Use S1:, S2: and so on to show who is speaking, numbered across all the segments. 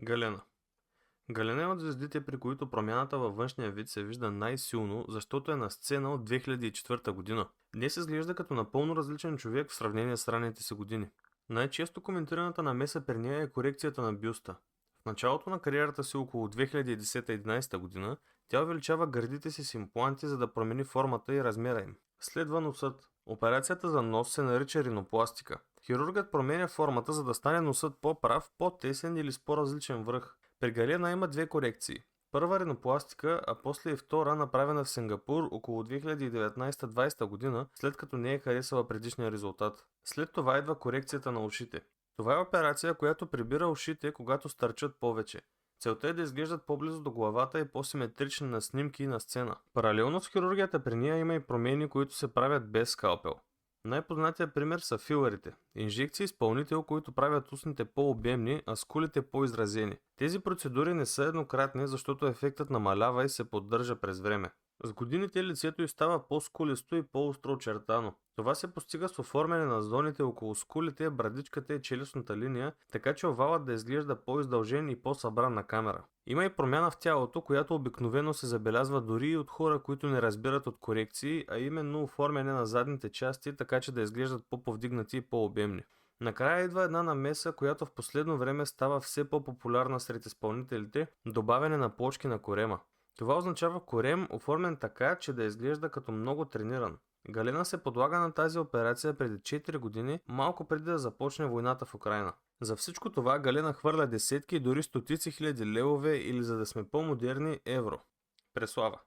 S1: Галена. Галена е от звездите, при които промяната във външния вид се вижда най-силно, защото е на сцена от 2004 година. Днес изглежда като напълно различен човек в сравнение с ранните си години. Най-често коментираната намеса при нея е корекцията на бюста. В началото на кариерата си около 2010-2011 година тя увеличава гърдите си с импланти, за да промени формата и размера им. Следва носът. Операцията за нос се нарича ринопластика. Хирургът променя формата, за да стане носът по-прав, по-тесен или с по-различен връх. При Галена има две корекции. Първа ринопластика, а после и втора, направена в Сингапур около 2019-2020 година, след като не е харесала предишния резултат. След това идва корекцията на ушите. Това е операция, която прибира ушите, когато стърчат повече. Целта е да изглеждат по-близо до главата и по-симетрични на снимки и на сцена. Паралелно с хирургията при нея има и промени, които се правят без скалпел. Най-познатият пример са филърите. Инжекции изпълнител, които правят устните по-обемни, а скулите по-изразени. Тези процедури не са еднократни, защото ефектът намалява и се поддържа през време. С годините лицето й става по-скулисто и по-остро очертано. Това се постига с оформяне на зоните около скулите, брадичката и челюстната линия, така че овалът да изглежда по-издължен и по-събран на камера. Има и промяна в тялото, която обикновено се забелязва дори и от хора, които не разбират от корекции, а именно оформяне на задните части, така че да изглеждат по-повдигнати и по-обемни. Накрая идва една намеса, която в последно време става все по-популярна сред изпълнителите – добавяне на плочки на корема. Това означава корем, оформен така, че да изглежда като много трениран. Галена се подлага на тази операция преди 4 години, малко преди да започне войната в Украйна. За всичко това Галена хвърля десетки и дори стотици хиляди левове или, за да сме по-модерни, евро. Преслава.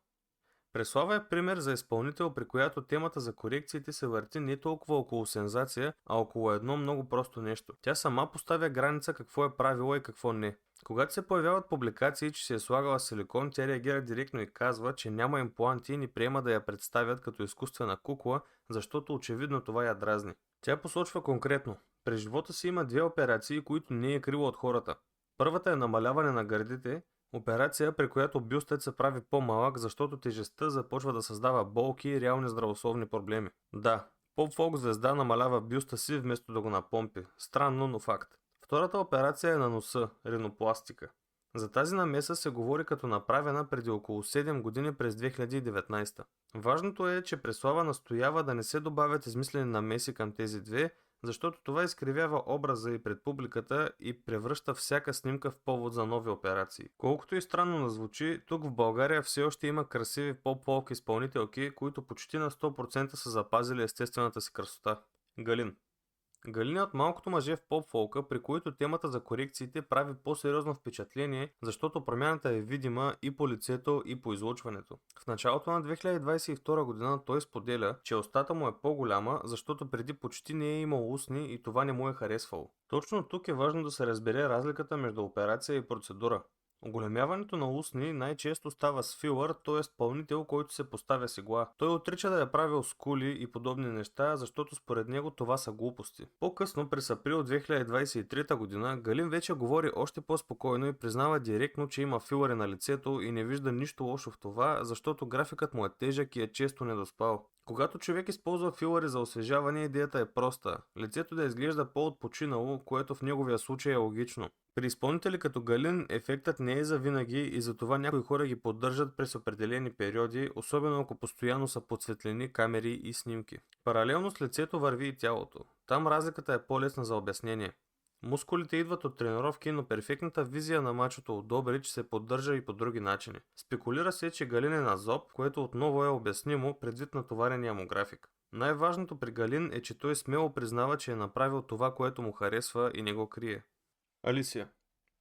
S1: Преслава е пример за изпълнител, при която темата за корекциите се върти не толкова около сензация, а около едно много просто нещо. Тя сама поставя граница какво е правила и какво не. Когато се появяват публикации, че се е слагала силикон, тя реагира директно и казва, че няма импланти и не приема да я представят като изкуствена кукла, защото очевидно това я дразни. Тя посочва конкретно: през живота си има две операции, които не е крила от хората. Първата е намаляване на гърдите, операция, при която бюстът се прави по-малък, защото тежестта започва да създава болки и реални здравословни проблеми. Да, поп-фолк звезда намалява бюста си вместо да го напомпи. Странно, но факт. Втората операция е на носа – ринопластика. За тази намеса се говори като направена преди около 7 години през 2019. Важното е, че Преслава настоява да не се добавят измислени намеси към тези две, защото това изкривява образа и пред публиката и превръща всяка снимка в повод за нови операции. Колкото и странно да звучи, тук в България все още има красиви поп-фолк изпълнителки, които почти на 100% са запазили естествената си красота. Галин. Галин е от малкото мъже в поп-фолка, при които темата за корекциите прави по-сериозно впечатление, защото промяната е видима и по лицето, и по излъчването. В началото на 2022 година той споделя, че устата му е по-голяма, защото преди почти не е имал устни и това не му е харесвало. Точно тук е важно да се разбере разликата между операция и процедура. Оголемяването на устни най-често става с филър, т.е. пълнител, който се поставя с игла. Той отрича да е правил скули и подобни неща, защото според него това са глупости. По-късно, през април 2023 година, Галин вече говори още по-спокойно и признава директно, че има филъри на лицето и не вижда нищо лошо в това, защото графикът му е тежък и е често недоспал. Когато човек използва филъри за освежаване, идеята е проста. Лицето да изглежда по-отпочинало, което в неговия случай е логично. При изпълнители като Галин ефектът не е за винаги и затова някои хора ги поддържат през определени периоди, особено ако постоянно са подсветлени камери и снимки. Паралелно с лицето върви и тялото. Там разликата е по-лесна за обяснение. Мускулите идват от тренировки, но перфектната визия на мачото от Добрич се поддържа и по други начини. Спекулира се, че Галин е на зоб, което отново е обяснимо предвид на товарения му график. Най-важното при Галин е, че той смело признава, че е направил това, което му харесва и не го крие. Алисия.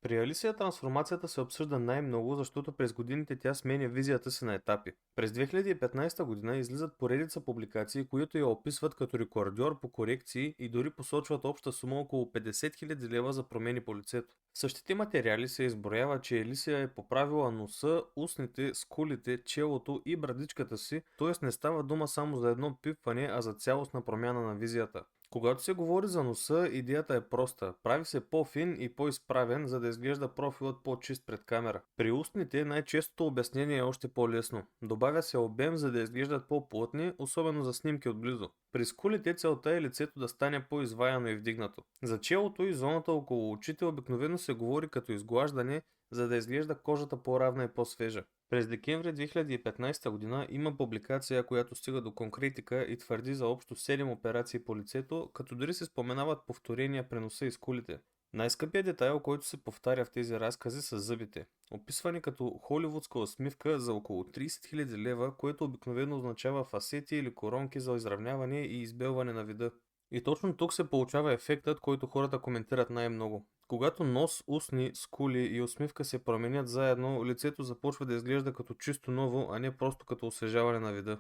S1: При Алисия трансформацията се обсъжда най-много, защото през годините тя сменя визията си на етапи. През 2015 година излизат поредица публикации, които я описват като рекордьор по корекции и дори посочват обща сума около 50 000 лева за промени по лицето. В същите материали се изброява, че Алисия е поправила носа, устните, скулите, челото и брадичката си, т.е. не става дума само за едно пипване, а за цялостна промяна на визията. Когато се говори за носа, идеята е проста. Прави се по-фин и по-изправен, за да изглежда профилът по-чист пред камера. При устните най-честото обяснение е още по-лесно. Добавя се обем, за да изглеждат по-плътни, особено за снимки отблизо. При скулите целта е лицето да стане по-изваяно и вдигнато. За челото и зоната около очите обикновено се говори като изглаждане, за да изглежда кожата по-равна и по-свежа. През декември 2015 година има публикация, която стига до конкретика и твърди за общо 7 операции по лицето, като дори се споменават повторения при носа и скулите. Най-скъпият детайл, който се повтаря в тези разкази, са зъбите, описвани като холивудска усмивка за около 30 000 лева, което обикновено означава фасети или коронки за изравняване и избелване на вида. И точно тук се получава ефектът, който хората коментират най-много. Когато нос, устни, скули и усмивка се променят заедно, лицето започва да изглежда като чисто ново, а не просто като освежаване на вида.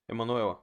S1: Емануела.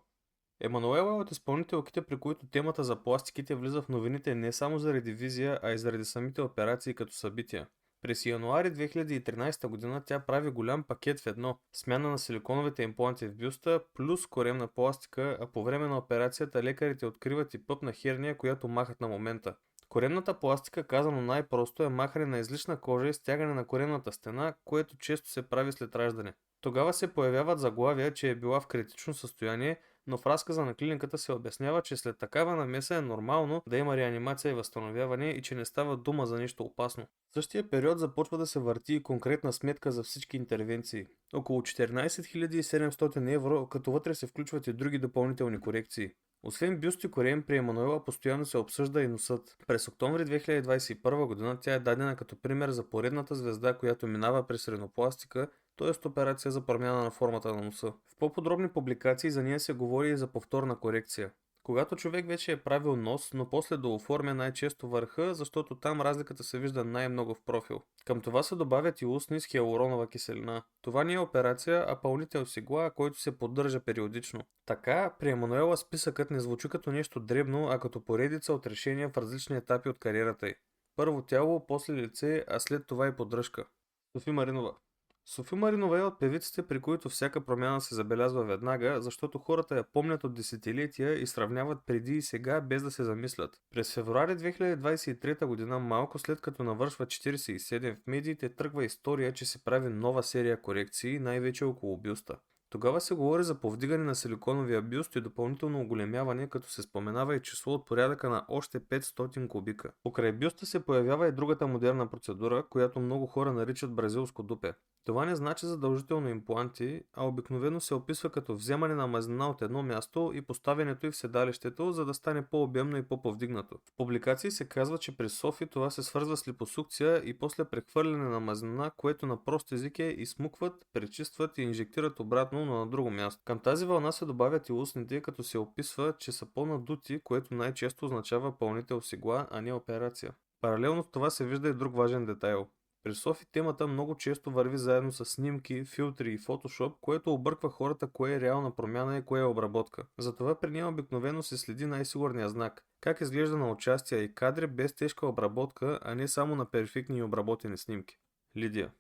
S1: Емануела е от изпълнителките, при които темата за пластиките влиза в новините не само заради визия, а и заради самите операции като събития. През януари 2013 година тя прави голям пакет в едно – смяна на силиконовите импланти в бюста, плюс коремна пластика, а по време на операцията лекарите откриват и пъпна херния, която махат на момента. Коремната пластика, казано най-просто, е махане на излишна кожа и стягане на коремната стена, което често се прави след раждане. Тогава се появяват заглавия, че е била в критично състояние, но в разказа на клиниката се обяснява, че след такава намеса е нормално да има реанимация и възстановяване и че не става дума за нищо опасно. В същия период започва да се върти и конкретна сметка за всички интервенции. Около 14 700 евро, като вътре се включват и други допълнителни корекции. Освен бюст и корем, при Емануела постоянно се обсъжда и носът. През октомври 2021 година тя е дадена като пример за поредната звезда, която минава през ринопластика, т.е. операция за промяна на формата на носа. В по-подробни публикации за нея се говори и за повторна корекция. Когато човек вече е правил нос, но после да оформя най-често върха, защото там разликата се вижда най-много в профил. Към това се добавят и устни с хиалуронова киселина. Това не е операция, а пълнител с игла, който се поддържа периодично. Така, при Емануела списъкът не звучи като нещо дребно, а като поредица от решения в различни етапи от кариерата й. Първо тяло, после лице, а след това и поддръжка. Софи Маринова. Софи Маринова е от певиците, при които всяка промяна се забелязва веднага, защото хората я помнят от десетилетия и сравняват преди и сега, без да се замислят. През февруари 2023 година, малко след като навършва 47, в медиите тръгва история, че се прави нова серия корекции, най-вече около бюста. Тогава се говори за повдигане на силиконовия бюст и допълнително оголемяване, като се споменава и число от порядъка на още 500 кубика. Покрай бюста се появява и другата модерна процедура, която много хора наричат бразилско дупе. Това не значи задължително импланти, а обикновено се описва като вземане на мазнина от едно място и поставянето й в седалището, за да стане по-обемно и по-повдигнато. В публикации се казва, че при Софи това се свързва с липосукция и после прехвърляне на мазнина, което на прост език е изсмукват, пречистват и инжектират обратно, но на друго място. Към тази вълна се добавят и устните, като се описва, че са по-надути, което най-често означава пълнител с игла, а не операция. Паралелно с това се вижда и друг важен детайл. При Софи темата много често върви заедно с снимки, филтри и фотошоп, което обърква хората кое е реална промяна и кое е обработка. Затова при нея обикновено се следи най-сигурния знак. Как изглежда на участие и кадри без тежка обработка, а не само на перфектни и обработени снимки. Лидия.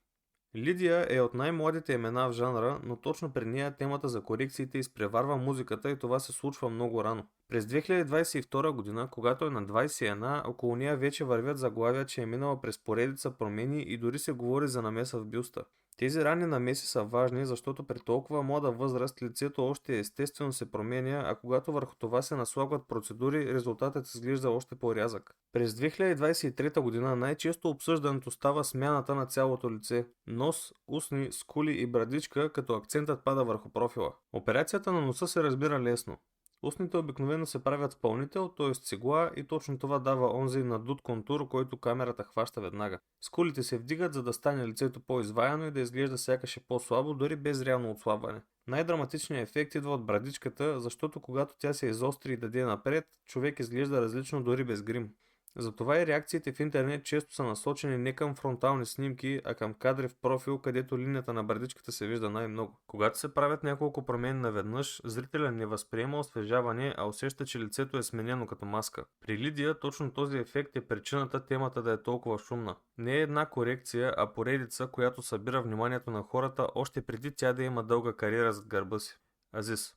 S1: Лидия е от най-младите имена в жанра, но точно при нея темата за корекциите изпреварва музиката и това се случва много рано. През 2022 година, когато е на 21, около нея вече вървят заглавия, че е минала през поредица промени и дори се говори за намеса в бюста. Тези ранни намеси са важни, защото при толкова млада възраст лицето още естествено се променя, а когато върху това се наслагват процедури, резултатът изглежда още по-рязък. През 2023 година най-често обсъждането става смяната на цялото лице – нос, устни, скули и брадичка, като акцентът пада върху профила. Операцията на носа се разбира лесно. Устните обикновено се правят с пълнител, т.е. цигла, и точно това дава онзи надут контур, който камерата хваща веднага. Скулите се вдигат, за да стане лицето по-изваяно и да изглежда сякаш е по-слабо, дори без реално отслабване. Най-драматичният ефект идва от брадичката, защото когато тя се изостри и даде напред, човек изглежда различно дори без грим. Затова и реакциите в интернет често са насочени не към фронтални снимки, а към кадри в профил, където линията на брадичката се вижда най-много. Когато се правят няколко промени наведнъж, зрителят не възприема освежаване, а усеща, че лицето е сменено като маска. При Лидия точно този ефект е причината темата да е толкова шумна. Не е една корекция, а поредица, която събира вниманието на хората още преди тя да има дълга кариера зад гърба си. Азис.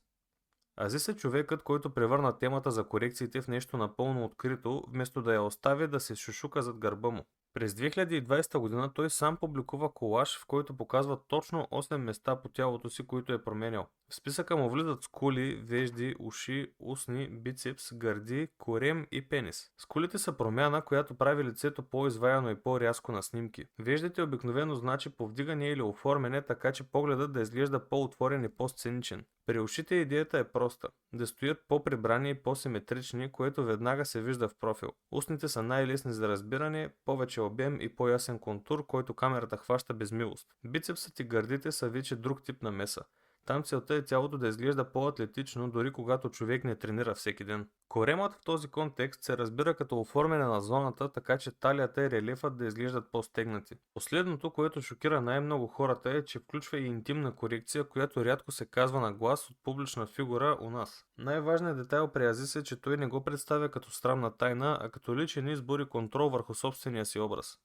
S1: Азис е човекът, който превърна темата за корекциите в нещо напълно открито, вместо да я остави да се шушука зад гърба му. През 2020 година той сам публикува колаж, в който показва точно 8 места по тялото си, които е променял. В списъка му влизат скули, вежди, уши, устни, бицепс, гърди, корем и пенис. Скулите са промяна, която прави лицето по-изваяно и по-рязко на снимки. Веждите обикновено значи повдигане или оформяне, така че погледът да изглежда по-отворен и по-сценичен. При ушите идеята е проста – да стоят по-прибрани и по-симетрични, което веднага се вижда в профил. Устните са най-лесни за разбиране, повече обем и по-ясен контур, който камерата хваща без милост. Бицепсът и гърдите са вече друг тип намеса. Там целта е тялото да изглежда по-атлетично, дори когато човек не тренира всеки ден. Коремът в този контекст се разбира като оформяне на зоната, така че талията и релефът да изглеждат по-стегнати. Последното, което шокира най-много хората е, че включва и интимна корекция, която рядко се казва на глас от публична фигура у нас. Най-важният детайл при Азис е, че той не го представя като срамна тайна, а като личен избор и контрол върху собствения си образ.